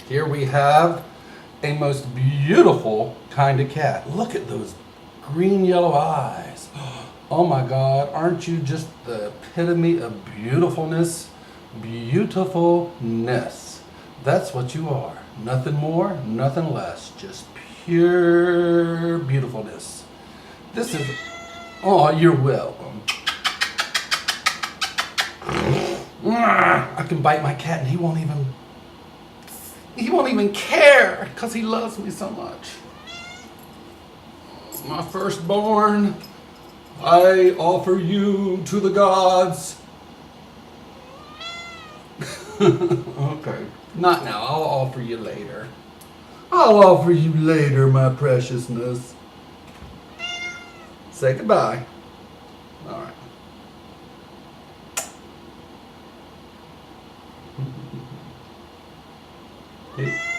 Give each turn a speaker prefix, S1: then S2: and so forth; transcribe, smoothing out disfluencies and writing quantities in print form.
S1: Here we have a most beautiful kind of cat. Look at those green yellow eyes. Oh my God, aren't you just the epitome of beautifulness? Beautifulness. That's what you are. Nothing more, nothing less. Just pure beautifulness. This is, oh, you're welcome. I can bite my cat and he won't even care because he loves me so much. My firstborn, I offer you to the gods. Okay, not now. I'll offer you later. I'll offer you later, my preciousness. Say goodbye. All right. Hey.